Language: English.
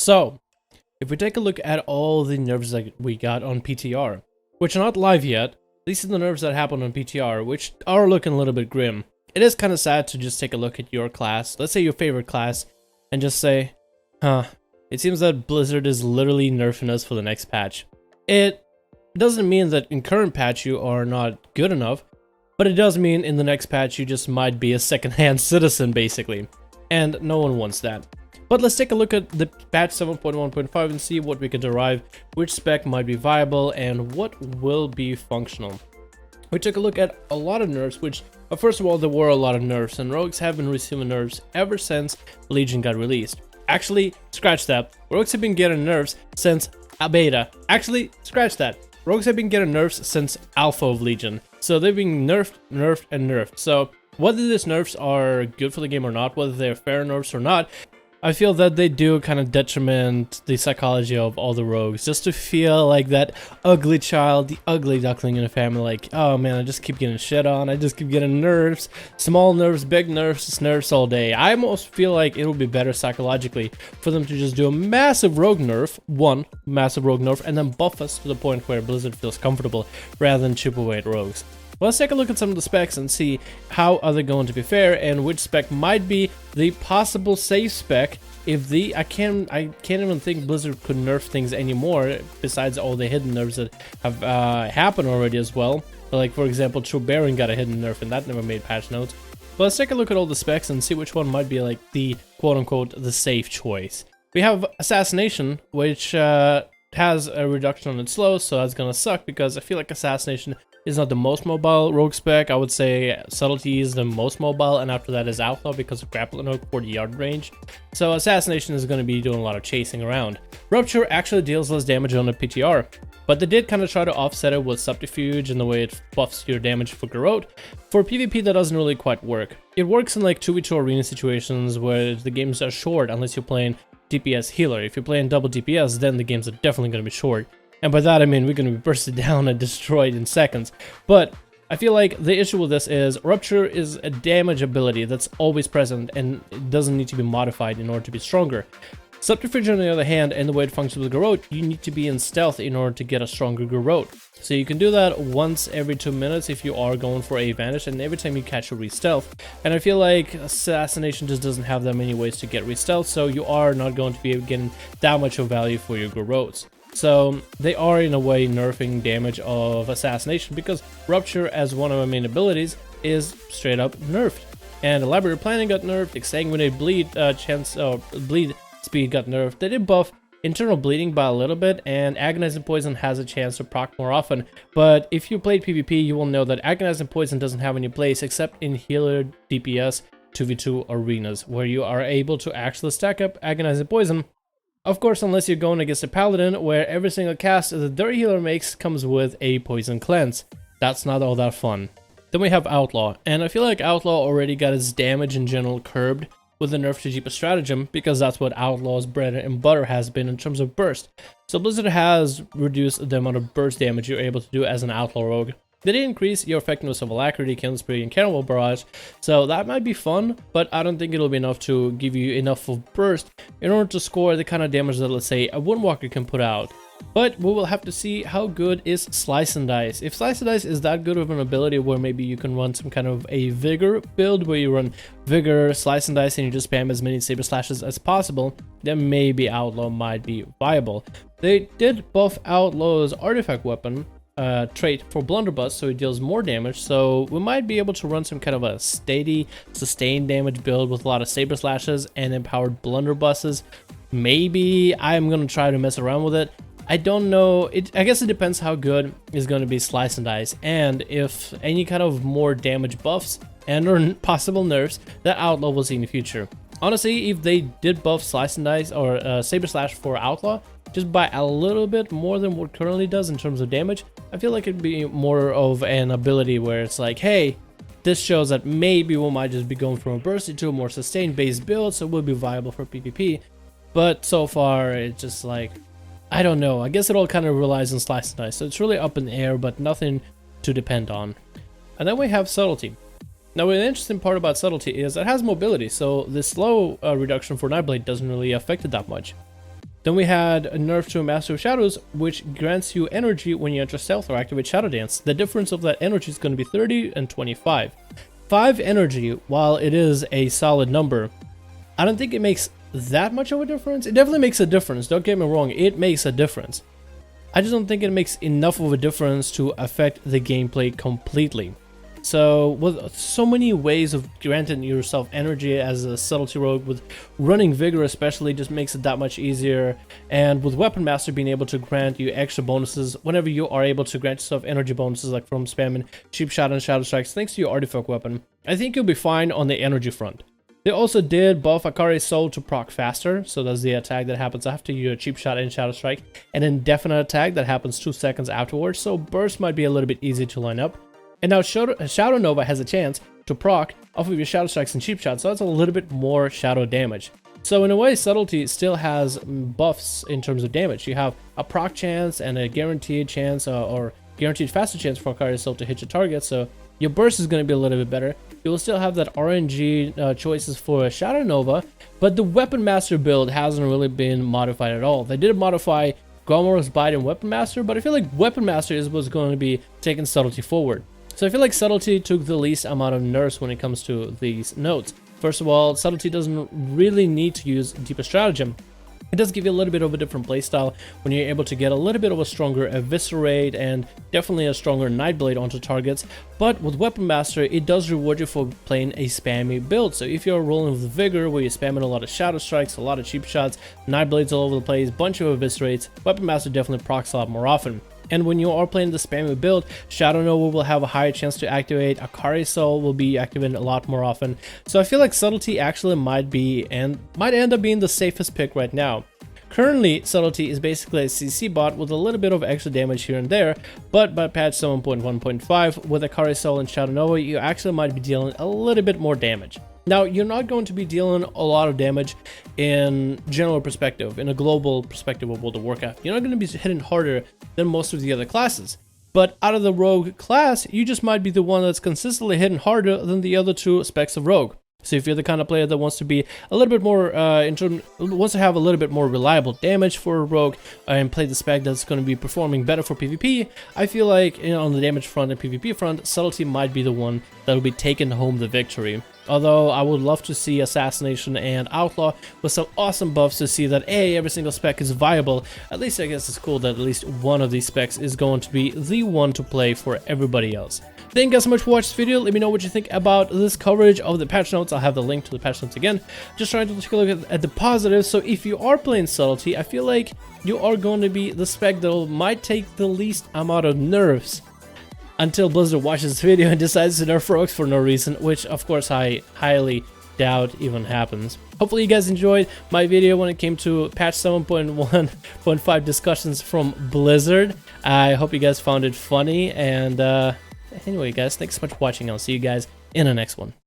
So, if we take a look at all the nerfs that we got on PTR, which are not live yet, these are the nerfs that happened on PTR, which are looking a little bit grim. It is kind of sad to just take a look at your class, let's say your favorite class, and just say, huh, it seems that Blizzard is literally nerfing us for the next patch. It doesn't mean that in current patch you are not good enough, but it does mean in the next patch you just might be a second-hand citizen, basically. And no one wants that. But let's take a look at the patch 7.1.5 and see what we can derive, which spec might be viable, and what will be functional. We took a look at a lot of nerfs, which, first of all, there were a lot of nerfs, and rogues have been receiving nerfs ever since Legion got released. Actually, scratch that. Rogues have been getting nerfs since a beta. Actually, scratch that. Rogues have been getting nerfs since Alpha of Legion. So they've been nerfed, nerfed, and nerfed. So whether these nerfs are good for the game or not, whether they're fair nerfs or not, I feel that they do kind of detriment the psychology of all the rogues, just to feel like that ugly child, the ugly duckling in a family, like, oh man, I just keep getting shit on, I just keep getting nerfs, small nerfs, big nerfs, it's nerfs all day. I almost feel like it would be better psychologically for them to just do a massive rogue nerf, one massive rogue nerf, and then buff us to the point where Blizzard feels comfortable, rather than chip away at rogues. Let's take a look at some of the specs and see how are they going to be fair, and which spec might be the possible safe spec if the I can't even think Blizzard could nerf things anymore besides all the hidden nerfs that have happened already as well. Like, for example, True Baron got a hidden nerf and that never made patch notes. But let's take a look at all the specs and see which one might be like the quote-unquote the safe choice. We have Assassination, which has a reduction on its slow, so that's gonna suck because I feel like Assassination is not the most mobile rogue spec. I would say Subtlety is the most mobile, and after that is Outlaw because of grappling hook 40-yard range. So Assassination is going to be doing a lot of chasing around. Rupture actually deals less damage on the PTR, but they did kind of try to offset it with Subterfuge and the way it buffs your damage for Garrote. For PvP, that doesn't really quite work. It works in like 2v2 arena situations where the games are short unless you're playing DPS healer. If you're playing double DPS, then the games are definitely going to be short. And by that I mean we're going to be bursted down and destroyed in seconds. But I feel like the issue with this is Rupture is a damage ability that's always present and it doesn't need to be modified in order to be stronger. Subterfuge, on the other hand, and the way it functions with Garrote, you need to be in stealth in order to get a stronger Garrote. So you can do that once every 2 minutes if you are going for a vanish, and every time you catch a re-stealth. And I feel like Assassination just doesn't have that many ways to get re-stealth, so you are not going to be getting that much of value for your Garrotes. So they are in a way nerfing damage of Assassination because Rupture as one of my main abilities is straight up nerfed. And Elaborate Planning got nerfed, Exsanguinate Bleed bleed speed got nerfed. They did buff internal bleeding by a little bit, and Agonizing Poison has a chance to proc more often. But if you played PvP, you will know that Agonizing Poison doesn't have any place except in healer DPS 2v2 arenas, where you are able to actually stack up Agonizing Poison. Of course, unless you're going against a paladin, where every single cast the dirty healer makes comes with a poison cleanse. That's not all that fun. Then we have Outlaw, and I feel like Outlaw already got its damage in general curbed with the nerf to Jeeper stratagem, because that's what Outlaw's bread and butter has been in terms of burst. So Blizzard has reduced the amount of burst damage you're able to do as an Outlaw rogue. They did increase your effectiveness of Alacrity, Killing Spree, and Cannibal Barrage, so that might be fun, but I don't think it'll be enough to give you enough of burst in order to score the kind of damage that, let's say, a Windwalker can put out. But we will have to see how good is Slice and Dice. If Slice and Dice is that good of an ability where maybe you can run some kind of a Vigor build where you run Vigor, Slice and Dice, and you just spam as many Saber Slashes as possible, then maybe Outlaw might be viable. They did buff Outlaw's artifact weapon trait for Blunderbuss, so it deals more damage, so we might be able to run some kind of a steady, sustained damage build with a lot of Saber Slashes and empowered Blunderbusses. Maybe I'm going to try to mess around with it. I don't know, I guess it depends how good is going to be Slice and Dice, and if any kind of more damage buffs and or possible nerfs that Outlaw will see in the future. Honestly, if they did buff Slice and Dice or Saber Slash for Outlaw, just by a little bit more than what currently does in terms of damage, I feel like it'd be more of an ability where it's like, hey, this shows that maybe we might just be going from a bursty to a more sustained base build, so it will be viable for PvP. But so far, it's just like, I don't know, I guess it all kind of relies on Slice and Dice, so it's really up in the air, but nothing to depend on. And then we have Subtlety. Now, the interesting part about Subtlety is it has mobility, so the slow reduction for Nightblade doesn't really affect it that much. Then we had a nerf to Master of Shadows, which grants you energy when you enter stealth or activate Shadow Dance. The difference of that energy is going to be 30 and 25. 5 energy, while it is a solid number, I don't think it makes that much of a difference. It definitely makes a difference, don't get me wrong, it makes a difference. I just don't think it makes enough of a difference to affect the gameplay completely. So with so many ways of granting yourself energy as a Subtlety rogue, with running Vigor especially just makes it that much easier, and with Weaponmaster being able to grant you extra bonuses whenever you are able to grant yourself energy bonuses, like from spamming Cheap Shot and Shadow Strikes thanks to your artifact weapon, I think you'll be fine on the energy front. They also did buff Akari's Soul to proc faster, so that's the attack that happens after your Cheap Shot and Shadow Strike, and an indefinite attack that happens 2 seconds afterwards, so burst might be a little bit easy to line up. And now Shadow Nova has a chance to proc off of your Shadow Strikes and Cheap Shots, so that's a little bit more shadow damage. So in a way, Subtlety still has buffs in terms of damage. You have a proc chance and a guaranteed chance, or guaranteed faster chance for Akari's Soul to hit your target, so your burst is going to be a little bit better. You will still have that RNG choices for Shadow Nova, but the Weaponmaster build hasn't really been modified at all. They did modify Gromor's Bite and Weaponmaster, but I feel like Weaponmaster is what's going to be taking Subtlety forward. So I feel like Subtlety took the least amount of nerfs when it comes to these nodes. First of all, Subtlety doesn't really need to use Deeper Stratagem. It does give you a little bit of a different playstyle when you're able to get a little bit of a stronger Eviscerate and definitely a stronger Nightblade onto targets. But with Weaponmaster, it does reward you for playing a spammy build. So if you're rolling with Vigor, where you're spamming a lot of Shadow Strikes, a lot of Cheap Shots, Nightblades all over the place, bunch of Eviscerates, Weaponmaster definitely procs a lot more often. And when you are playing the spammy build, Shadow Nova will have a higher chance to activate, Akari's Soul will be activated a lot more often. So I feel like Subtlety actually might end up being the safest pick right now. Currently, Subtlety is basically a CC bot with a little bit of extra damage here and there, but by patch 7.1.5 with Akari's Soul and Shadow Nova, you actually might be dealing a little bit more damage. Now, you're not going to be dealing a lot of damage in general perspective, in a global perspective of World of Warcraft. You're not going to be hitting harder than most of the other classes. But out of the rogue class, you just might be the one that's consistently hitting harder than the other 2 specs of rogue. So if you're the kind of player that wants to be a little bit more, wants to have a little bit more reliable damage for a rogue and play the spec that's going to be performing better for PvP, I feel like, you know, on the damage front and PvP front, Subtlety might be the one that will be taking home the victory. Although I would love to see Assassination and Outlaw with some awesome buffs to see that every single spec is viable. At least I guess it's cool that at least one of these specs is going to be the one to play for everybody else. Thank you guys so much for watching this video. Let me know what you think about this coverage of the patch notes. I'll have the link to the patch notes again. Just trying to take a look at the positives. So if you are playing Subtlety, I feel like you are going to be the spec that might take the least amount of nerfs until Blizzard watches this video and decides to nerf rogues for no reason, which of course I highly doubt even happens. Hopefully you guys enjoyed my video when it came to patch 7.1.5 discussions from Blizzard. I hope you guys found it funny, and anyway guys, thanks so much for watching. I'll see you guys in the next one.